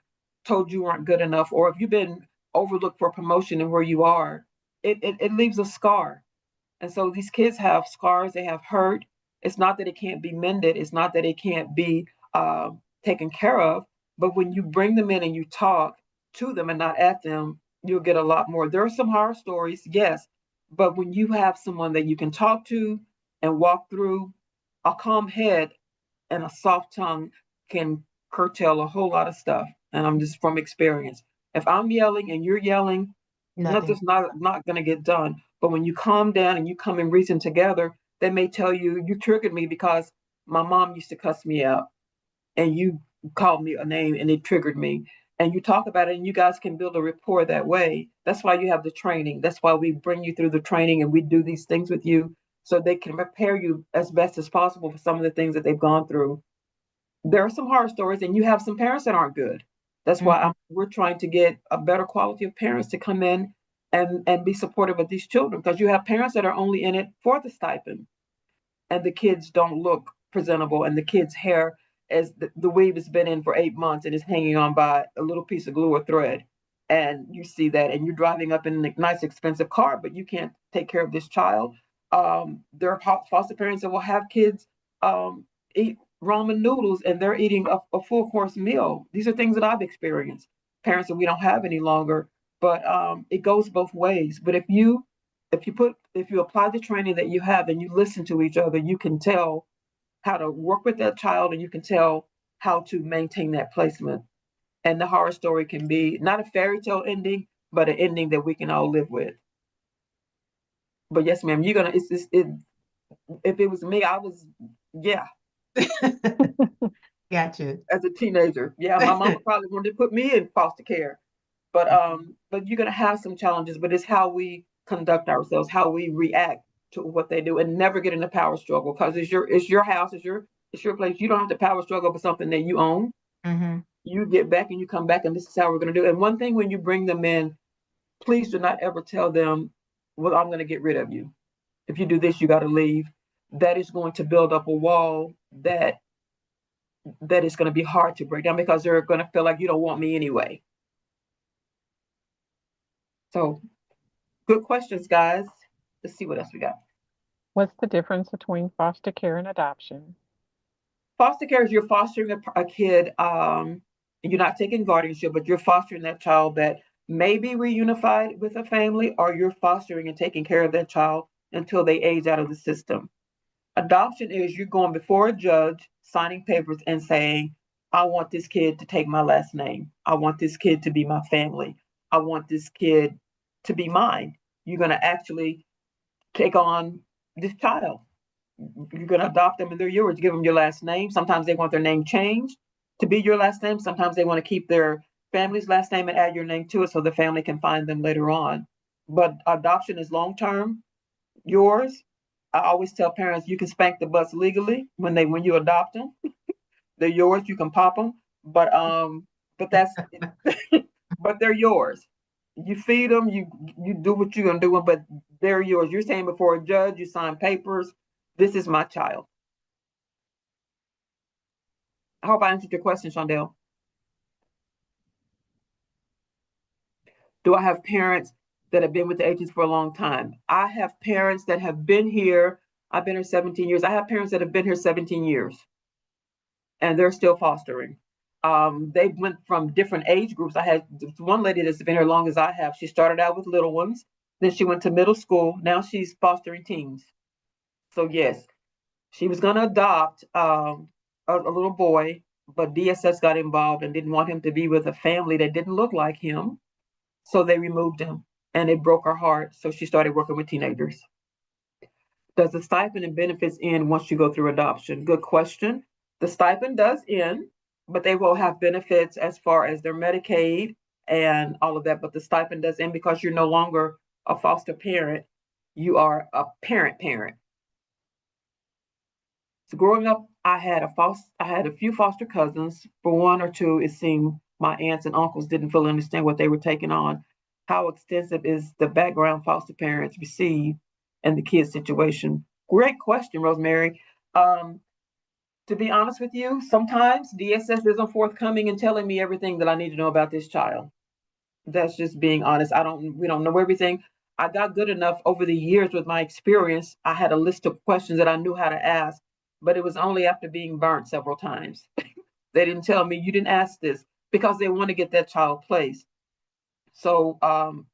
told you weren't good enough, or if you've been overlooked for promotion and where you are, it leaves a scar. And so these kids have scars, they have hurt. It's not that it can't be mended, it's not that it can't be taken care of. But when you bring them in and you talk to them and not at them, you'll get a lot more. There are some horror stories, yes, but when you have someone that you can talk to and walk through, a calm head and a soft tongue can curtail a whole lot of stuff. And I'm just from experience. If I'm yelling and you're yelling, Nothing. nothing's not going to get done. But when you calm down and you come and reason together, they may tell you, you triggered me because my mom used to cuss me out, and you called me a name and it triggered me. And you talk about it, and you guys can build a rapport that way. That's why you have the training. That's why we bring you through the training and we do these things with you so they can prepare you as best as possible for some of the things that they've gone through. There are some horror stories, and you have some parents that aren't good. That's why Mm-hmm. we're trying to get a better quality of parents to come in and be supportive of these children, because you have parents that are only in it for the stipend, and the kids don't look presentable, and the kids' hair, as the weave has been in for 8 months and is hanging on by a little piece of glue or thread. And you see that, and you're driving up in a nice, expensive car, but you can't take care of this child. There are foster parents that will have kids eat ramen noodles and they're eating a full course meal. These are things that I've experienced. Parents that we don't have any longer, but it goes both ways. But if you apply the training that you have and you listen to each other, you can tell how to work with that child, and you can tell how to maintain that placement. And the horror story can be not a fairy tale ending, but an ending that we can all live with. But yes, ma'am, you're gonna. If it was me, I was, yeah, Gotcha. as a teenager. Yeah, my mama probably wanted to put me in foster care. But you're gonna have some challenges, but it's how we conduct ourselves, how we react to what they do, and never get in a power struggle, because it's your house, it's your place. You don't have to power struggle for something that you own. Mm-hmm. You get back and you come back, and this is how we're gonna do it. And one thing, when you bring them in, please do not ever tell them, well, I'm gonna get rid of you. If you do this, you gotta leave. That is going to build up a wall that is going to be hard to break down, because they're going to feel like you don't want me anyway. So, good questions, guys. Let's see what else we got. What's the difference between foster care and adoption? Foster care is you're fostering a kid. You're not taking guardianship, but you're fostering that child that may be reunified with a family, or you're fostering and taking care of that child until they age out of the system. Adoption is you're going before a judge, signing papers and saying, I want this kid to take my last name. I want this kid to be my family. I want this kid to be mine. You're going to actually take on this child. You're going to adopt them and they're yours. Give them your last name. Sometimes they want their name changed to be your last name. Sometimes they want to keep their family's last name and add your name to it so the family can find them later on. But adoption is long term, yours. I always tell parents you can spank the butts legally when you adopt them. They're yours. You can pop them, but that's but they're yours. You feed them. You do what you're gonna do, but they're yours. You're saying before a judge, you sign papers. This is my child. I hope I answered your question, Shondell. Do I have parents that have been with the agency for a long time? I have parents that have been here. I've been here 17 years. I have parents that have been here 17 years and they're still fostering. They went from different age groups. I had one lady that's been here as long as I have. She started out with little ones, then she went to middle school. Now she's fostering teens. So yes, she was going to adopt a little boy, but DSS got involved and didn't want him to be with a family that didn't look like him. So they removed him and it broke her heart. So she started working with teenagers. Does the stipend and benefits end once you go through adoption? Good question. The stipend does end, but they will have benefits as far as their Medicaid and all of that. But the stipend does end because you're no longer a foster parent. You are a parent. So growing up, I had a few foster cousins. For one or two, it seemed my aunts and uncles didn't fully understand what they were taking on. How extensive is the background foster parents receive and the kid's situation? Great question, Rosemary. To be honest with you, sometimes DSS isn't forthcoming in telling me everything that I need to know about this child. That's just being honest. We don't know everything. I got good enough over the years with my experience. I had a list of questions that I knew how to ask, but it was only after being burnt several times. They didn't tell me you didn't ask this because they want to get that child placed. So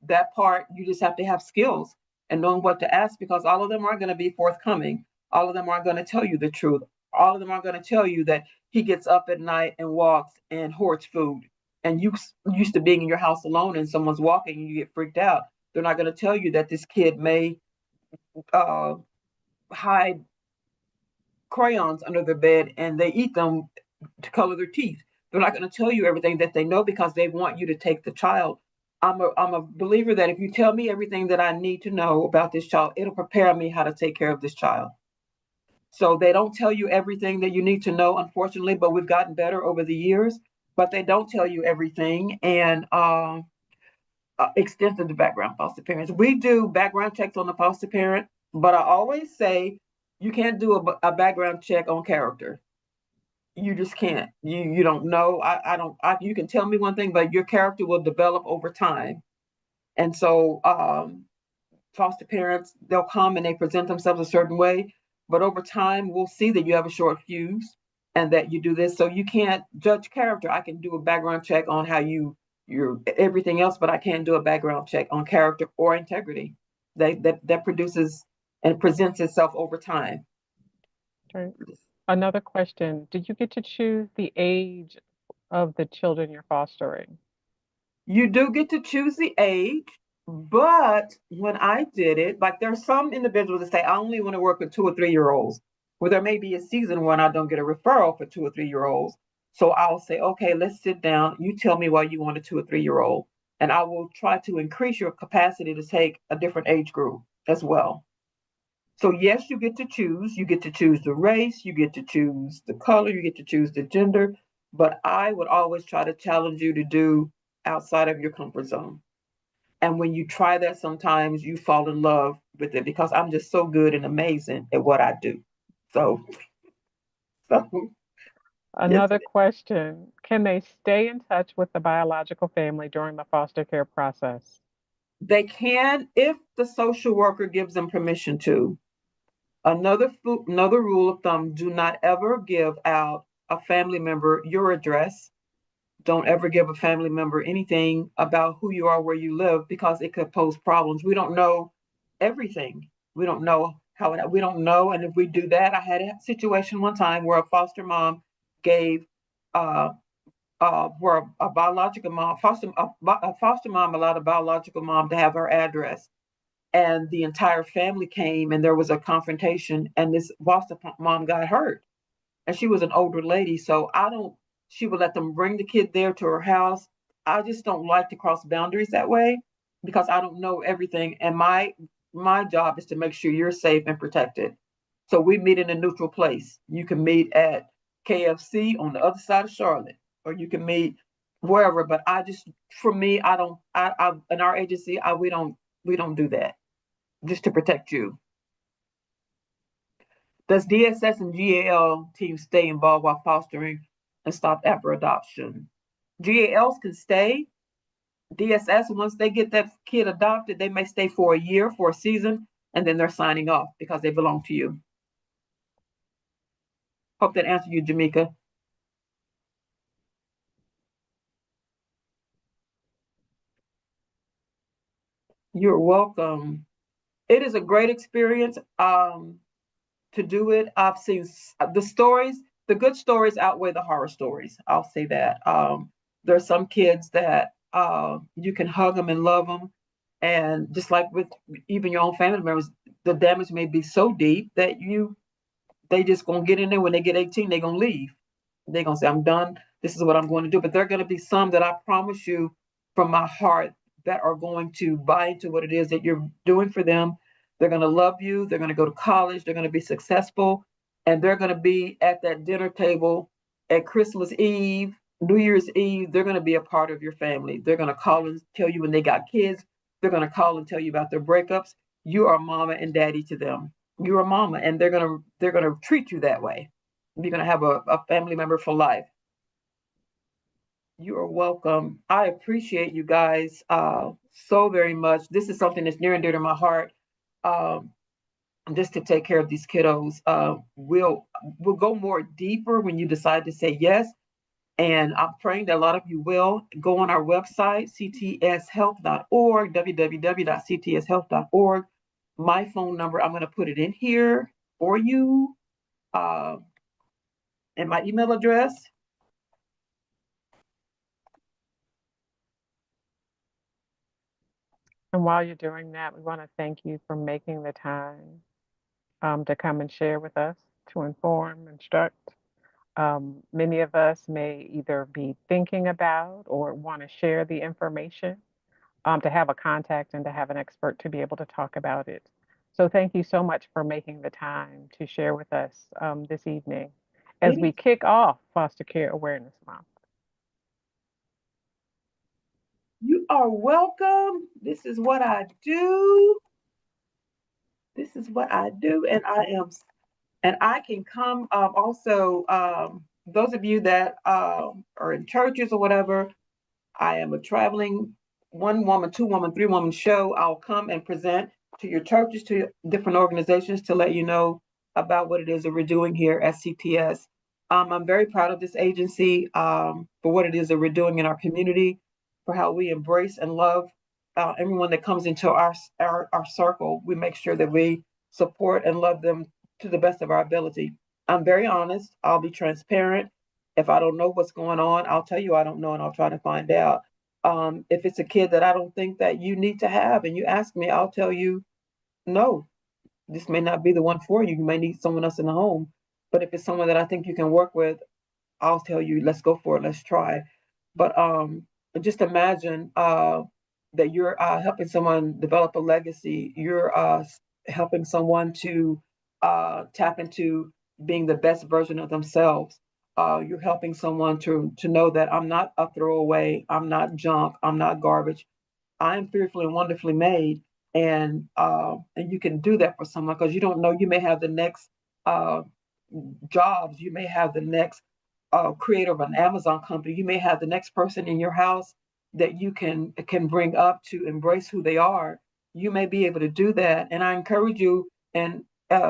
that part, you just have to have skills and knowing what to ask because all of them aren't going to be forthcoming. All of them aren't going to tell you the truth. All of them aren't going to tell you that he gets up at night and walks and hoards food. And you used to being in your house alone and someone's walking and you get freaked out. They're not going to tell you that this kid may uh, hide crayons under their bed and they eat them to color their teeth. They're not going to tell you everything that they know because they want you to take the child. I'm a believer that if you tell me everything that I need to know about this child, it'll prepare me how to take care of this child. So they don't tell you everything that you need to know, unfortunately, but we've gotten better over the years. But they don't tell you everything and extensive to background foster parents. We do background checks on the foster parent, but I always say you can't do a background check on character. You just can't. You don't know. I don't. You can tell me one thing, but your character will develop over time. And so foster parents, they'll come and they present themselves a certain way, but over time we'll see that you have a short fuse and that you do this. So you can't judge character. I can do a background check on how you're everything else, but I can't do a background check on character or integrity. That produces and presents itself over time. Okay. Another question. Do you get to choose the age of the children you're fostering? You do get to choose the age, but when I did it, like there's some individuals that say, I only want to work with 2 or 3 year olds, where there may be a season when I don't get a referral for 2 or 3 year olds. So I'll say, okay, let's sit down. You tell me why you want a 2 or 3 year old, and I will try to increase your capacity to take a different age group as well. So yes, you get to choose. You get to choose the race, you get to choose the color, you get to choose the gender. But I would always try to challenge you to do outside of your comfort zone. And when you try that, sometimes you fall in love with it because I'm just so good and amazing at what I do. So, so yes. Another question. Can they stay in touch with the biological family during the foster care process? They can, if the social worker gives them permission to. Another rule of thumb: do not ever give out a family member your address. Don't ever give a family member anything about who you are, where you live, because it could pose problems. We don't know everything. We don't know we don't know. And if we do that, I had a situation one time where a foster mom gave, where a biological mom, a foster mom allowed a biological mom to have her address. And the entire family came and there was a confrontation, and this foster mom got hurt. And she was an older lady. So she would let them bring the kid there to her house. I just don't like to cross boundaries that way because I don't know everything. And my job is to make sure you're safe and protected. So we meet in a neutral place. You can meet at KFC on the other side of Charlotte, or you can meet wherever. But for me, I don't. In our agency, we don't do that, just to protect you. Does DSS and GAL teams stay involved while fostering and stop after adoption? GALs can stay. DSS, once they get that kid adopted, they may stay for a year, for a season, and then they're signing off because they belong to you. Hope that answered you, Jamika. You're welcome. It is a great experience to do it. I've seen the stories, the good stories outweigh the horror stories. I'll say that. There's some kids that you can hug them and love them. And just like with even your own family members, the damage may be so deep that they just gonna get in there. When they get 18, they're gonna leave. They're gonna say, I'm done. This is what I'm going to do. But there are gonna be some that I promise you from my heart that are going to buy into what it is that you're doing for them. They're gonna love you, they're gonna go to college, they're gonna be successful, and they're gonna be at that dinner table at Christmas Eve, New Year's Eve. They're gonna be a part of your family. They're gonna call and tell you when they got kids. They're gonna call and tell you about their breakups. You are mama and daddy to them. You're a mama, and they're gonna treat you that way. You're gonna have a family member for life. You are welcome. I appreciate you guys so very much. This is something that's near and dear to my heart. Um, just to take care of these kiddos. We'll go more deeper when you decide to say yes. And I'm praying that a lot of you will go on our website, ctshealth.org, www.ctshealth.org. My phone number, I'm going to put it in here for you. And my email address. And while you're doing that, we want to thank you for making the time to come and share with us, to inform, instruct. Many of us may either be thinking about or want to share the information, to have a contact and to have an expert to be able to talk about it. So thank you so much for making the time to share with us this evening as we kick off Foster Care Awareness Month. You are welcome. This is what I do. This is what I do, and I can come. Also, those of you that are in churches or whatever, I am a traveling one woman, two woman, three woman show. I'll come and present to your churches, to different organizations, to let you know about what it is that we're doing here at CTS. I'm very proud of this agency for what it is that we're doing in our community, for how we embrace and love everyone that comes into our circle. We make sure that we support and love them to the best of our ability. I'm very honest. I'll be transparent. If I don't know what's going on, I'll tell you I don't know, and I'll try to find out. If it's a kid that I don't think that you need to have and you ask me, I'll tell you, no, this may not be the one for you. You may need someone else in the home. But if it's someone that I think you can work with, I'll tell you, let's go for it, let's try. But just imagine that you're helping someone develop a legacy. You're helping someone to tap into being the best version of themselves. You're helping someone to know that I'm not a throwaway, I'm not junk, I'm not garbage. I'm fearfully and wonderfully made, and you can do that for someone because you don't know. You may have the next uh, jobs. You may have the next creator of an Amazon company. You may have the next person in your house that you can bring up to embrace who they are, you may be able to do that. And I encourage you and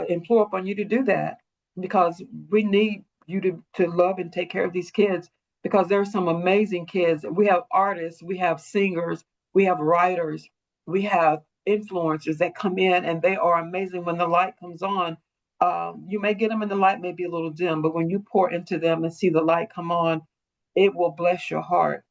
implore upon you to do that, because we need you to love and take care of these kids, because there are some amazing kids. We have artists, we have singers, we have writers, we have influencers that come in, and they are amazing. When the light comes on, you may get them and the light may be a little dim, but when you pour into them and see the light come on, it will bless your heart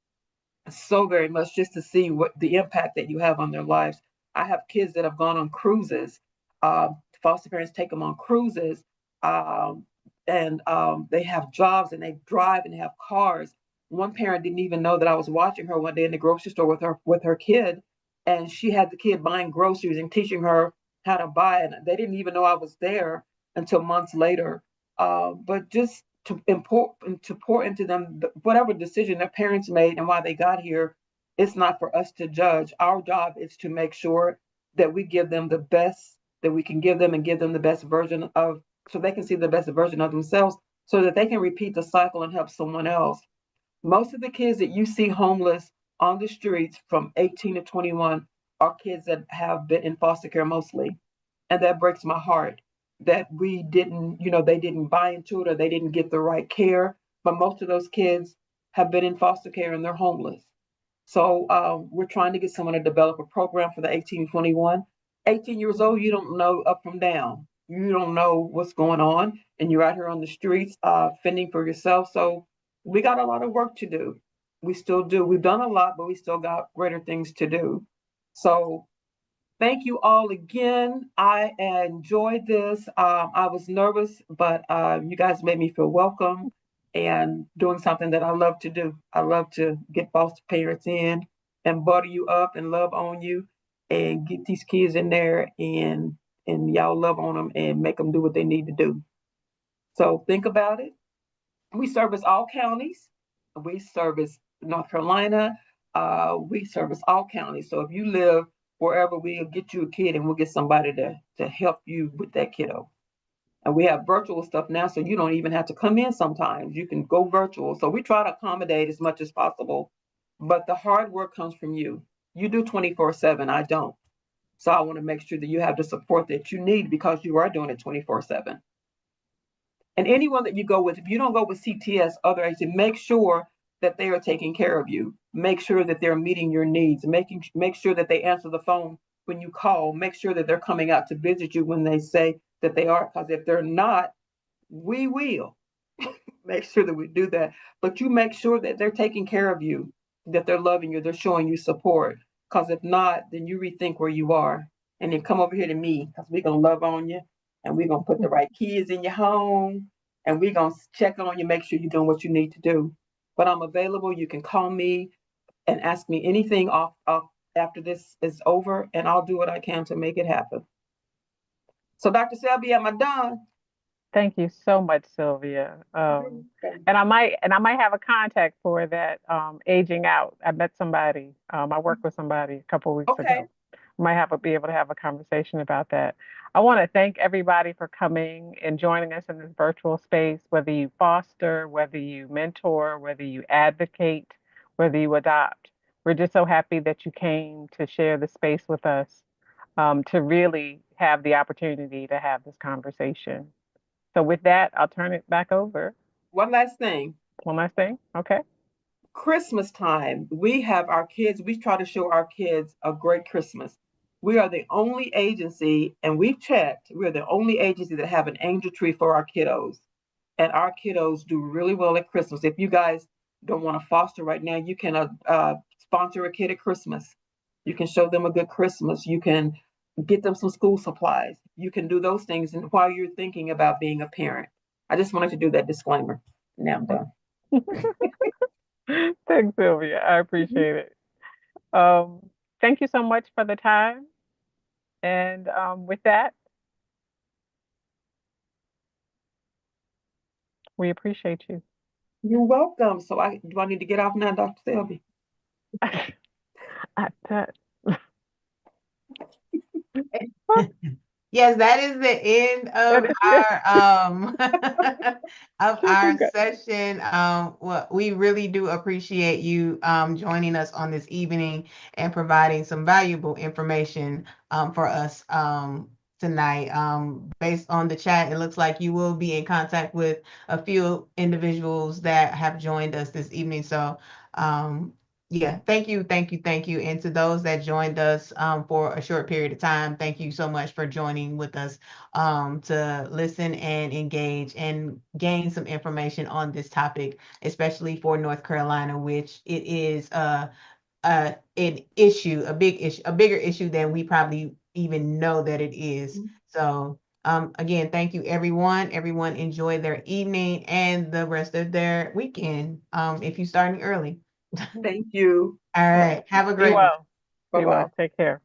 so very much, just to see what the impact that you have on their lives. I have kids that have gone on cruises. Uh, Foster parents take them on cruises, um, and they have jobs and they drive and they have cars. One parent didn't even know that I was watching her one day in the grocery store with her kid, and she had the kid buying groceries and teaching her how to buy, and they didn't even know I was there until months later. But just to pour into them whatever decision their parents made and why they got here. It's not for us to judge. Our job is to make sure that we give them the best that we can give them, and give them the best version of, so they can see the best version of themselves, so that they can repeat the cycle and help someone else. Most of the kids that you see homeless on the streets from 18 to 21 are kids that have been in foster care mostly. And that breaks my heart that we didn't, they didn't buy into it, or they didn't get the right care. But most of those kids have been in foster care and they're homeless. So we're trying to get someone to develop a program for the 18-21. 18 years old, you don't know up from down. You don't know what's going on, and you're out here on the streets fending for yourself. So we got a lot of work to do. We still do. We've done a lot, but we still got greater things to do. So thank you all again. I enjoyed this. I was nervous, but you guys made me feel welcome and doing something that I love to do. I love to get foster parents in and butter you up and love on you and get these kids in there, and y'all love on them and make them do what they need to do. So think about it. We service all counties. We service North Carolina. We service all counties. So if you live wherever, we'll get you a kid and we'll get somebody to help you with that kiddo. And we have virtual stuff now, so you don't even have to come in sometimes. You can go virtual. So we try to accommodate as much as possible. But the hard work comes from you. You do 24/7. I don't. So I want to make sure that you have the support that you need, because you are doing it 24/7. And anyone that you go with, if you don't go with CTS, other agencies, make sure that they are taking care of you. Make sure that they're meeting your needs. Make sure that they answer the phone when you call. Make sure that they're coming out to visit you when they say that they are. Because if they're not, we will make sure that we do that. But you make sure that they're taking care of you, that they're loving you, they're showing you support. Because if not, then you rethink where you are, and then come over here to me, because we're gonna love on you, and we're gonna put the right kids in your home, and we're gonna check on you, make sure you're doing what you need to do. But I'm available. You can call me and ask me anything off after this is over, and I'll do what I can to make it happen. So, Dr. Selby, am I done? Thank you so much, Sylvia. And I might have a contact for that aging out. I met somebody. I worked with somebody a couple of weeks Okay. ago. Be able to have a conversation about that. I want to thank everybody for coming and joining us in this virtual space, whether you foster, whether you mentor, whether you advocate, whether you adopt. We're just so happy that you came to share the space with us, to really have the opportunity to have this conversation. So with that, I'll turn it back over. One last thing. One last thing. Okay. Christmas time, we have our kids, we try to show our kids a great Christmas. We are the only agency, and we've checked, we're the only agency that have an angel tree for our kiddos. And our kiddos do really well at Christmas. If you guys don't want to foster right now, you can sponsor a kid at Christmas. You can show them a good Christmas. You can get them some school supplies. You can do those things, and while you're thinking about being a parent. I just wanted to do that disclaimer. Now I'm done. Thanks, Sylvia. I appreciate it. Thank you so much for the time. And with that, we appreciate you. You're welcome. So do I need to get off now, Dr. Selby? I- that- Yes, that is the end of our of our Okay. session. Well, we really do appreciate you joining us on this evening and providing some valuable information for us tonight. Based on the chat, it looks like you will be in contact with a few individuals that have joined us this evening. So yeah, thank you, thank you, thank you. And to those that joined us for a short period of time, thank you so much for joining with us to listen and engage and gain some information on this topic, especially for North Carolina, which it is an issue, a big issue, a bigger issue than we probably even know that it is. So again, thank you everyone. Everyone enjoy their evening and the rest of their weekend if you're starting early. Thank you. All right. Have a Be great one. well. Be Bye-bye. well. Take care.